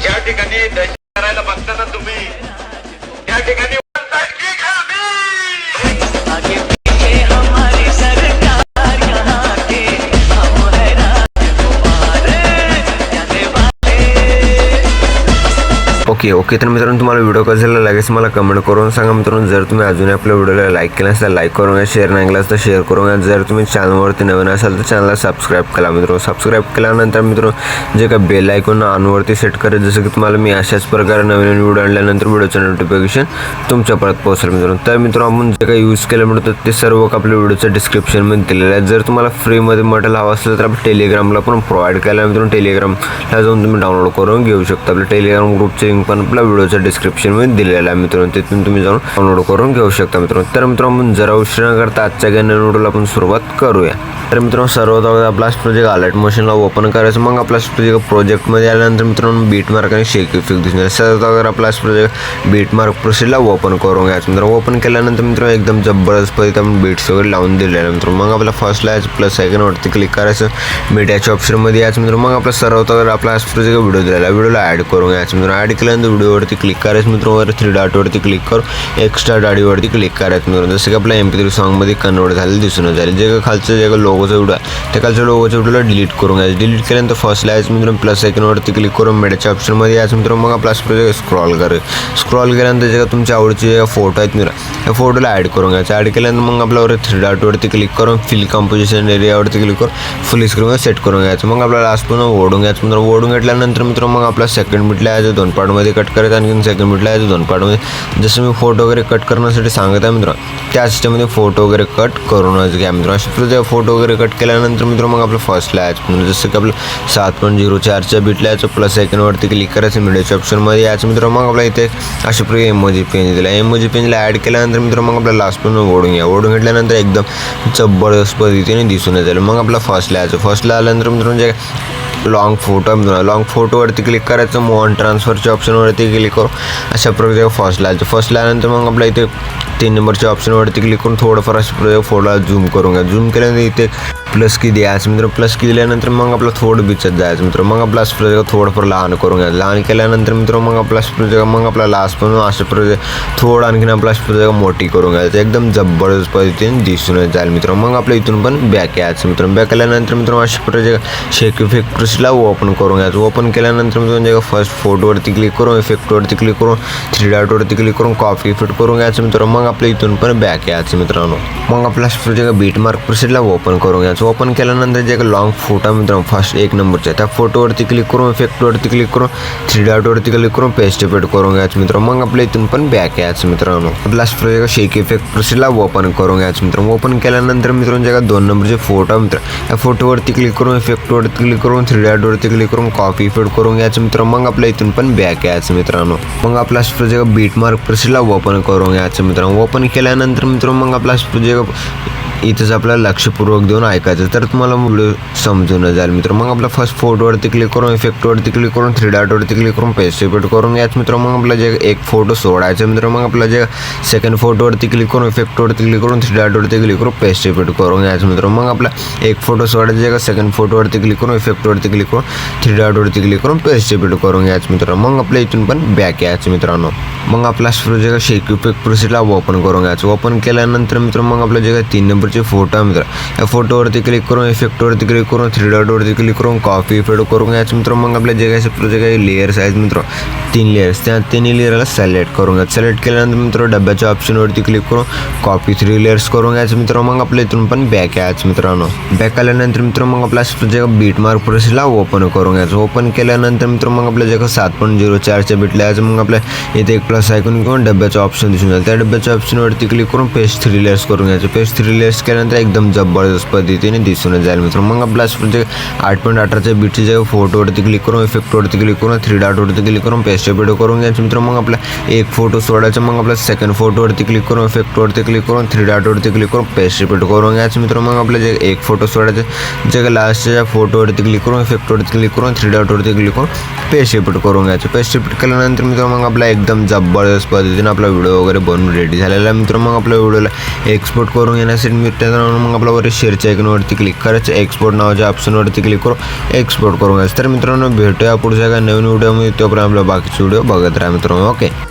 ज्या ठिकाणी दहशत करायला बघता ना तुम्ही, त्या ठिकाणी म्हणताय की खाली आगे पीछे हमारी सरकार यहाँ के हम है राजकुमार जाने वाले। ओके तर मित्रांनो, तुम्हाला व्हिडिओ कसा झाला लगेच मला कमेंट करून सांगा मित्रांनो. जर तुम्ही अजून आपल्या व्हिडिओला लाईक केला असेल तर लाईक करून घ्या, शेअर नाही केला तर शेअर करून घ्या. जर तुम्ही चॅनलवरती नवीन असाल तर चॅनलला सबस्क्राईब करा मित्रांनो. सबस्क्राईब केल्यानंतर मित्रांनो जे काही बेल आयकॉन ऑनवरती सेट करा, जसं की तुम्हाला मी अशाच प्रकारे नवीन व्हिडिओ आणल्यानंतर व्हिडिओचं नोटिफिकेशन तुमच्यापर्यंत पोहोचेल मित्रांनो. तर मित्रांनो, आपण जे काही यूज केलं मिळतं ते सर्व आपल्या व्हिडिओच्या डिस्क्रिप्शनमध्ये दिलेलं आहे. जर तुम्हाला फ्रीमध्ये मटेरियल हवं असेल तर आपण टेलिग्रामला पण प्रोव्हाइड केलं आहे मित्रांनो. टेलिग्रामला जाऊन तुम्ही डाउनलोड करून घेऊ शकता. आपल्या टेलिग्राम ग्रुपची लिंक पण आपल्या व्हिडिओच्या डिस्क्रिप्शनमध्ये दिलेलं आहे मित्रांनो. तिथून तुम्ही जाऊन डाउनलोड करून घेऊ शकता मित्रांनो. तर मित्रांनो, आपण जरा उशीर न करता आजच्या नवीन व्हिडिओला आपण सुरुवात करूया. तर मित्रांनो, सर्वात आपला प्रोजेक्ट अलर्ट मोशनला ओपन करायचं. मग आपला प्रोजेक्टमध्ये आल्यानंतर मित्रांनो बीट मार्क आणि शेक इफेक्ट दिसणार. सर्वात आपला प्रोजेक्ट बीट मार्क प्रोसेसला ओपन करून घ्यायचं मित्रांनो. ओपन केल्यानंतर मित्रांनो एकदम जबरदस्त पद्धतीने आपण बीट्स वगैरे लावून दिलेले आहे मित्रांनो. मग आपला फर्स्टला यायचं प्लस आयकॉनवरती क्लिक करायचं, मीडियाच्या ऑप्शनमध्ये यायचं मित्रांनो. मग आपला सर्वात आपला प्रोजेक्ट व्हिडिओ दिलेला आहे, व्हिडिओला ॲड करून घ्यायचं मित्रांनो. ॲड केल्यानंतर व्हिडिओवरती क्लिक करायचं मित्रांनो. वर 3 डॉटवरती क्लिक करून एक्स्ट्रा डाडीवरती क्लिक करायचं मित्रांनो. जसं की आपल्या MP3 सॉन्गमध्ये कन्वर्ट झालेलं दिसून जाईल. जे काही खालचं जे काही लोगोचं व्हिडिओ आहे त्या खालच्या लोगोच्या व्हिडिओला डिलीट करून घ्यायचं. डिलीट केल्यानंतर फर्स्टला यायचं मित्रांनो, प्लस आयकॉनवरती क्लिक करून मीडियाच्या ऑप्शनमध्ये यायचं मित्रांनो. मग आपला प्रोजेक्ट स्क्रॉल करायचं. स्क्रॉल केल्यानंतर जे काही तुमच्या आवडीचे जे फोटो आहेत मित्रांनो, त्या फोटोला ॲड करून घ्यायचं. ॲड केल्यानंतर मग आपल्यावर 3 डॉटवरती क्लिक करून फिल कंपोजिशन एरियावरती क्लिक करून फुल स्क्रीनवर सेट करून घ्यायचं. मग आपल्याला लास्ट पण ओढून घ्यायचं मित्रांनो. ओढून घेतल्यानंतर मित्रांनो मग आपला सेकंड बिटला यायचं 2 पार्टमध्ये कट करायचं. आणखी सेकंड बिटला यायचं 2 पार्टमध्ये. जसं मी फोटो वगैरे कट करण्यासाठी सांगत आहे मित्रांनो, त्या सिस्टममध्ये फोटो वगैरे कट करूनच घ्या मित्रांनो. अशा फोटो वगैरे कट केल्यानंतर मित्रांनो मग आपलं फर्स्टला यायचं म्हणजे जसं की आपलं 7.04च्या बिटला यायचं. प्लस आयकॉनवरती क्लिक करायचं, मीडियाच्या ऑप्शनमध्ये यायचं मित्रांनो. मग आपल्या इथे अशा प्रकारे इमोजी पेज दिला. इमोजी पेजला ॲड केल्यानंतर मित्रांनो मग आपला लास्ट पण ओढून घ्या. ओढून घेतल्यानंतर एकदम जबरदस्त पद्धतीने दिसून जाईल. मग आपला फर्स्टला यायचं. फर्स्टला आल्यानंतर मित्रांनो जे लॉंग फोटो मित्रांनो, लॉंग फोटोवरती क्लिक करायचं. मूव ऑन ट्रान्सफरच्या ऑप्शनवरती क्लिक करून अशा प्रकारे फर्स्टला यायचं. फर्स्टला आल्यानंतर मग आपल्या इथे 3 नंबरच्या ऑप्शनवरती क्लिक करून थोडंफार अशा प्रकारे फोटोला झूम करून घ्या. झूम केल्यानंतर इथे प्लस की द्यायचं मित्र. प्लस की दिल्यानंतर मग आपलं थोडं बिचत जायचं मित्र. मग आपला प्रोजेक्ट थोडंफार लहान करून घ्यायचं. लहान केल्यानंतर मित्र मग आपला प्रोजेक्ट मग आपला लास्ट पण अशा प्रोजेक्ट थोडं आणखीन आपला प्रोजेक्ट मोठी करून घ्यायचं. एकदम जबरदस्त पद्धतीने दिसून जाईल मित्र. मग आपल्या इथून पण बॅक यायचं मित्र. बॅक केल्यानंतर मित्र अशा प्रोजेक्ट शेक इफेक्ट प्रोसेसला ओपन करून घ्यायचं. ओपन केल्यानंतर मित्र फर्स्ट फोटोवरती क्लिक करून इफेक्टवरती क्लिक करून 3 डॉटवरती क्लिक करून कॉपी इफेक्ट करून घ्यायचं मित्र. मग आपल्या इथून पण बॅक यायचं मित्रांनो. मग आपला प्रोजेक्ट बीट मार्क प्रोसेसला ओपन करून घ्यायचं. ओपन केल्यानंतर जे काही लॉंग फोटो मित्रांनो फर्स्ट 1 नंबरच्या त्या फोटोवरती क्लिक करून इफेक्टवरती क्लिक करून 3 डॉटवरती क्लिक करून पेस्ट इफेक्ट करून घ्यायचं मित्र. मग आपल्या इथून पण बॅक यायचं मित्रांनो. आपला प्रोजेक्ट शेक इफेक्ट प्रोसेसला ओपन करून घ्यायचं मित्रांनो. ओपन केल्यानंतर मित्रांनो जे काही 2 नंबरचे फोटो मित्र त्या फोटोवरती क्लिक करून इफेक्टवरती क्लिक करून 3 डॉटवरती क्लिक करून कॉपी इफेक्ट करून घ्यायचं मित्र. मग आपल्या इथून पण बॅक यायचं मित्रांनो. मग आपला प्रोजेक्ट बीट मार्क प्रोसेसला ओपन करून घ्यायचं मित्रांनो. ओपन केल्यानंतर मित्रांनो मग आपला प्रोजेक्ट इथंच आपल्याला लक्षपूर्वक देऊन ऐकायचं तर तुम्हाला व्हिडिओ समजून जाईल मित्र. मग आपल्या फर्स्ट फोटोवरती क्लिक करून इफेक्टवरती क्लिक करून 3 डॉटवरती क्लिक करून पेस्ट इफेक्ट करून घ्यायचं मित्र. मग आपला जे एक फोटो सोडायचं मित्र. मग आपला जे सेकंड फोटोवरती क्लिक करून इफेक्टवरती क्लिक करून 3 डॉटवरती क्लिक करून पेस्ट इफेक्ट करून घ्यायचं मित्र. मग आपला एक फोटो सोडायचं जे सेकंड फोटोवरती क्लिक करून इफेक्टवरती क्लिक करून 3 डॉटवरती क्लिक करून पेस्ट इफेक्ट करून घ्यायचं मित्र. मग आपल्या इथून पण बॅक यायचं मित्रांनो. मग आपला प्रोजेक्ट शेक इफेक्ट प्रोसेसला ओपन करून घ्यायचं. ओपन केल्यानंतर मित्र मग आपल्या जे 3 नंबरचे फोटो मित्र या फोटोवरती क्लिक करून इफेक्टवरती क्लिक करून 3 डॉटवरती क्लिक करून कॉपी इफेक्ट करून घ्यायचं मित्र. मग आपल्या जे काही प्रोजेक्ट काही लेयर्स आहेत मित्र 3 लेयर्स त्या 3 लेयरला सिलेक्ट करून घ्यायचं. सिलेक्ट केल्यानंतर मित्र डब्याच्या ऑप्शनवरती क्लिक करून कॉपी 3 लेयर्स करून घ्यायचं मित्र. मग आपल्या इथून पण बॅक यायचं मित्रांनो. बॅक आल्यानंतर मित्र मग आपला प्रोजेक्ट बीट मार्क प्रोसेसला ओपन करून घ्यायचं. ओपन केल्यानंतर मित्र मग आपल्या जे काही 7.04च्या बिटला यायचं. मग आपल्या इथे एक प्लस आयकॉन किंवा डब्याचं ऑप्शन दिसून जाईल. त्या डब्याच्या ऑप्शनवरती क्लिक करून पेस्ट 3 लेयर्स करून घ्यायचं. पेस्ट 3 लेयर्स केल्यानंतर एकदम जबरदस्त पद्धतीने दिसून जाईल मित्र. मग आपला प्रोजेक्ट 8.18च्या बिटचे जे फोटोवरती क्लिक करून इफेक्टवरती क्लिक करून 3 डॉटवरती क्लिक करून पेस्ट इफेक्ट करून घ्यायचं मित्र. मग आपला एक फोटो सोडायचा. मग आपला सेकंड फोटोवरती क्लिक करून इफेक्टवरती क्लिक करून 3 डॉटवरती क्लिक करून पेस्ट इफेक्ट करून घ्यायचं मित्र. मग आपल्या जे एक फोटो सोडायचं जे लास्टच्या फोटोवरती क्लिक करून इफेक्टवरती क्लिक करून 3 डॉटवरती क्लिक करून पेस्ट इफेक्ट करून घ्यायचं. पेस्ट इफेक्ट केल्यानंतर मित्र मग आपला एकदम जबरदस्त पद्धतीने आपला व्हिडिओ वगैरे बनवून रेडी झालेला मित्र. मग आपल्या व्हिडिओला एक्सपोर्ट करून घेण्यासाठी त्यानंतर मग आपल्या वरती शेअरच्या आयकॉनवरती क्लिक करायचं, एक्सपोर्ट नावाच्या ऑप्शनवरती क्लिक करू एक्सपोर्ट करून घ्यायचं. तर मित्रांनो भेटूया पुढच्या एका नवीन व्हिडिओमध्ये, तोपर्यंत आपला बाकीचे व्हिडिओ बघत राहा मित्रांनो. ओके.